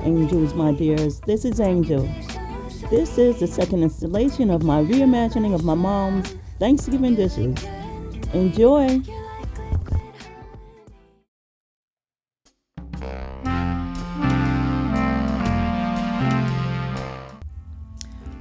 angels, my dears. This is Angel. This is the second installation of my reimagining of my mom's Thanksgiving dishes. Enjoy!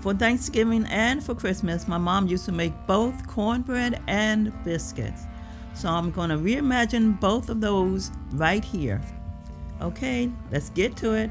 For Thanksgiving and for Christmas, my mom used to make both cornbread and biscuits. So I'm going to reimagine both of those right here. Okay, let's get to it.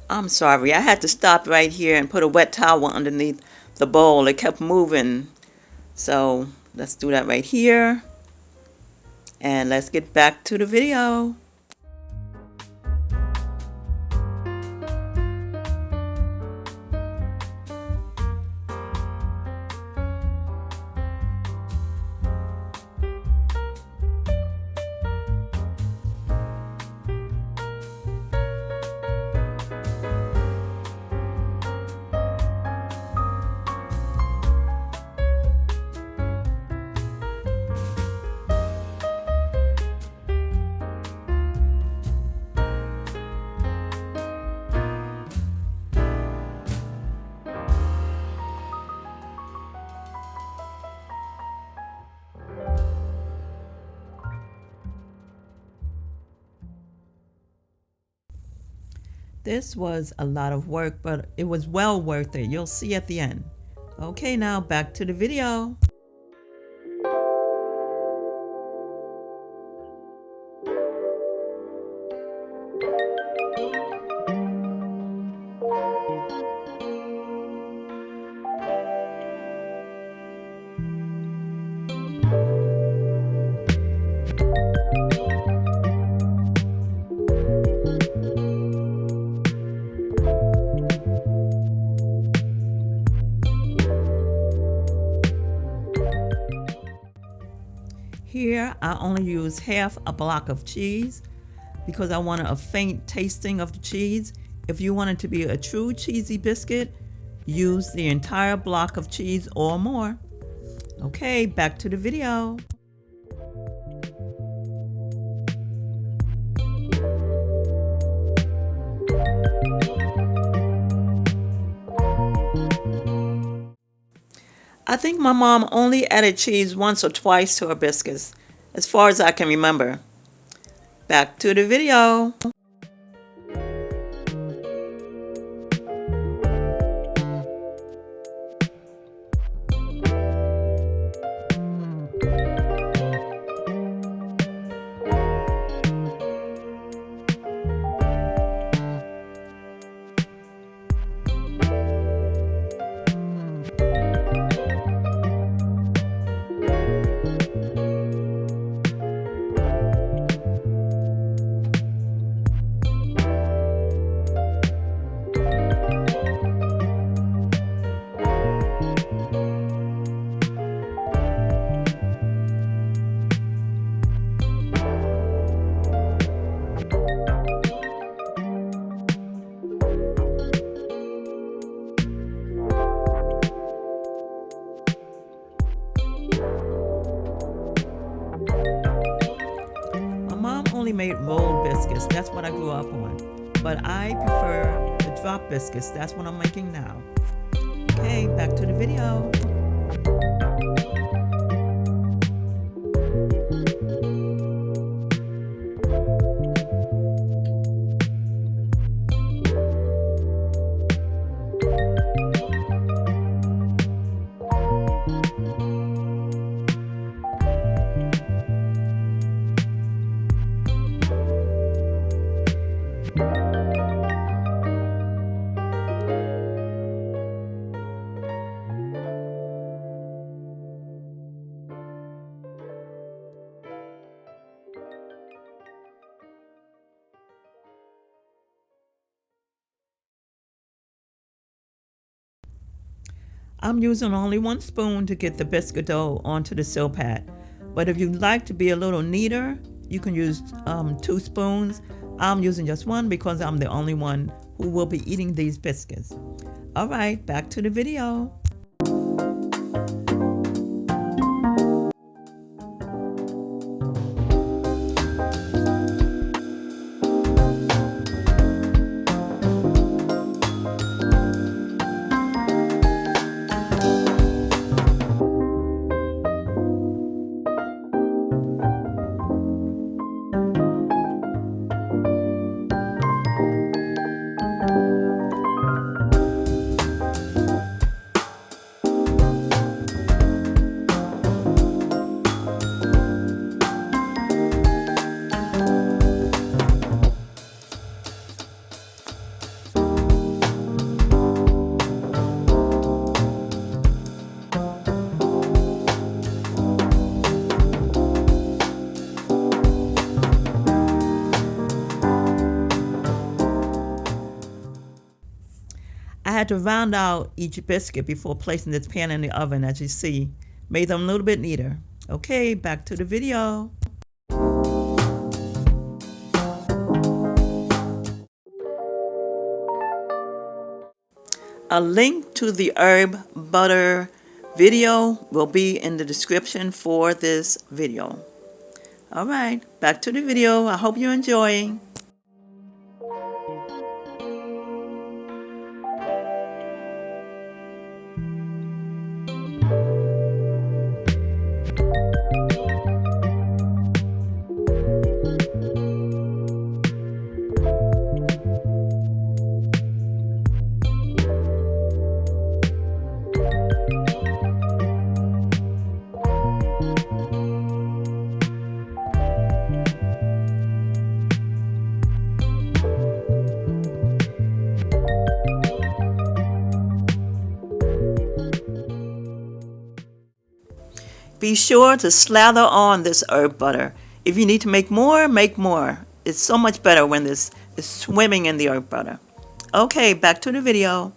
I'm sorry, I had to stop right here and put a wet towel underneath the bowl. It kept moving. So let's do that right here. And let's get back to the video. This was a lot of work, but it was well worth it. You'll see at the end. Okay, now back to the video. I only use half a block of cheese because I wanted a faint tasting of the cheese. If you want it to be a true cheesy biscuit, use the entire block of cheese or more. Okay, back to the video. I think my mom only added cheese once or twice to her biscuits, as far as I can remember. Back to the video. Made rolled biscuits. That's what I grew up on. But I prefer the drop biscuits. That's what I'm making now. Okay, back to the video. I'm using only 1 spoon to get the biscuit dough onto the silpat. But if you'd like to be a little neater, you can use 2 spoons. I'm using just 1 because I'm the only one who will be eating these biscuits. All right, back to the video. I had to round out each biscuit before placing this pan in the oven, as you see. Made them a little bit neater. Okay, back to the video. A link to the herb butter video will be in the description for this video. All right, back to the video. I hope you're enjoying. Be sure to slather on this herb butter. If you need to make more, make more. It's so much better when this is swimming in the herb butter. Okay, back to the video.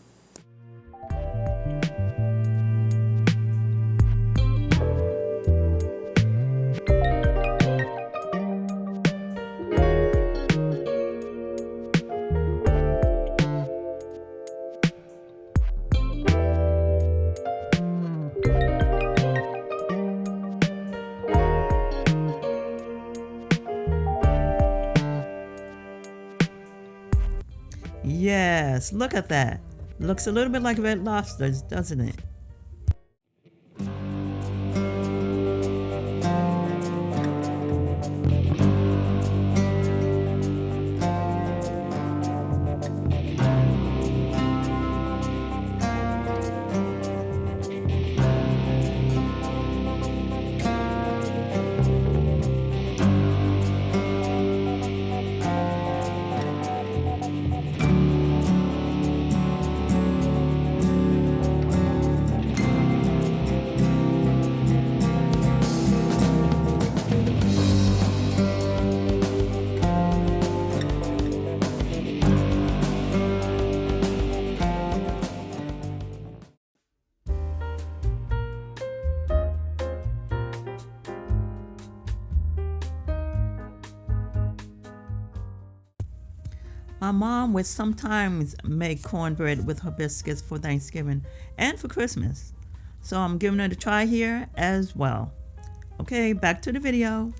Yes, look at that. Looks a little bit like red lobsters, doesn't it? My mom would sometimes make cornbread with her biscuits for Thanksgiving and for Christmas. So I'm giving it a try here as well. Okay, back to the video.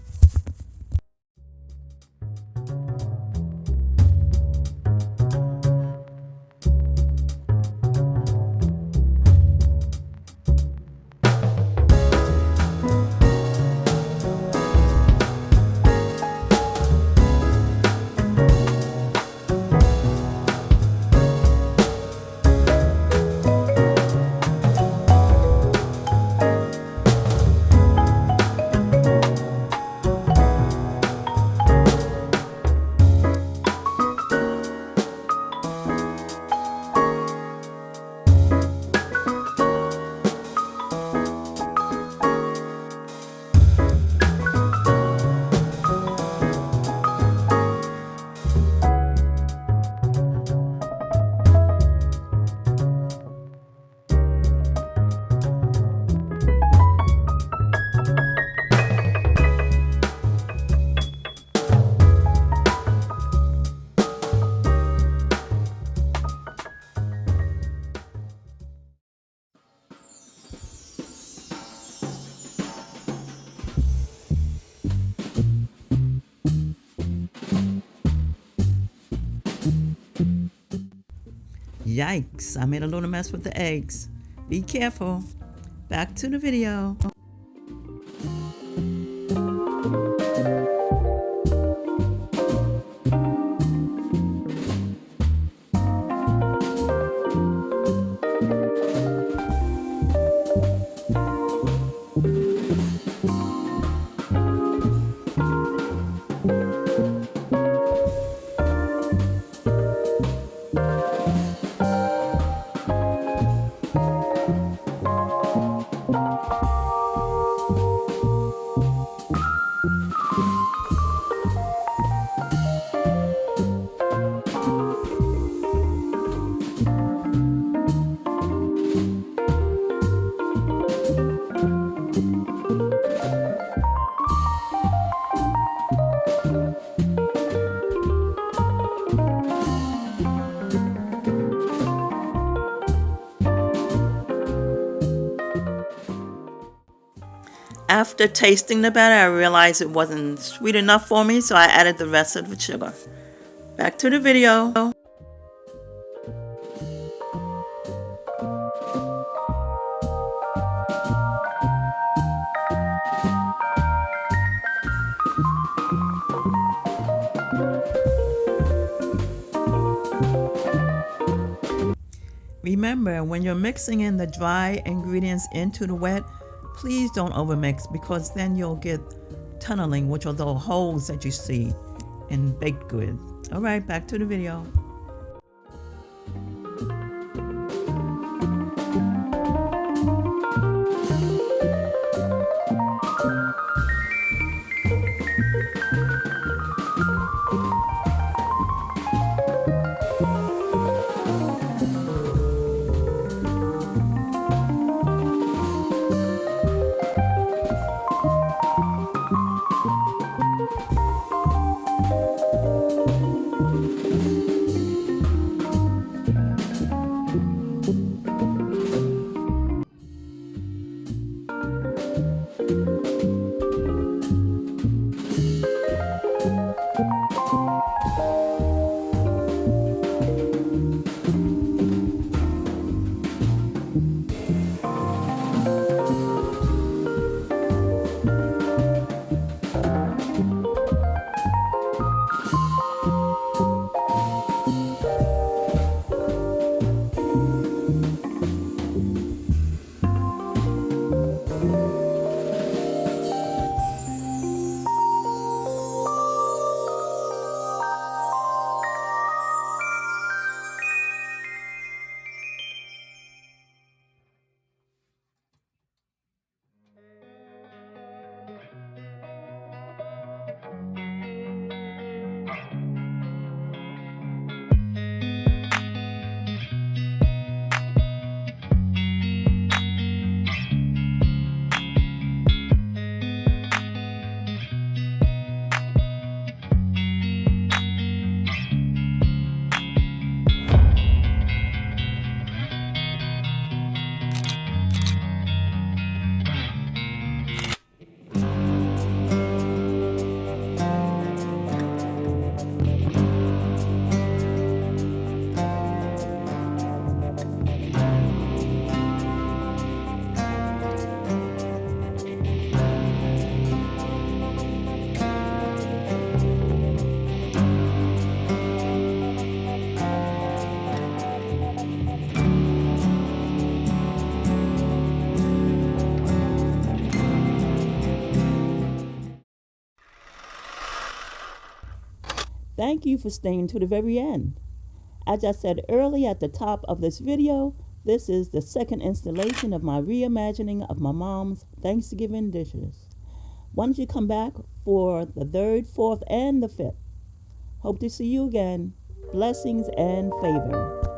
Yikes, I made a little mess with the eggs. Be careful. Back to the video. After tasting the batter, I realized it wasn't sweet enough for me, so I added the rest of the sugar. Back to the video. Remember, when you're mixing in the dry ingredients into the wet, please don't overmix, because then you'll get tunneling, which are the holes that you see in baked goods. All right, back to the video. Thank you for staying to the very end. As I said earlier at the top of this video, this is the second installation of my reimagining of my mom's Thanksgiving dishes. Why don't you come back for the third, fourth, and the fifth? Hope to see you again. Blessings and favor.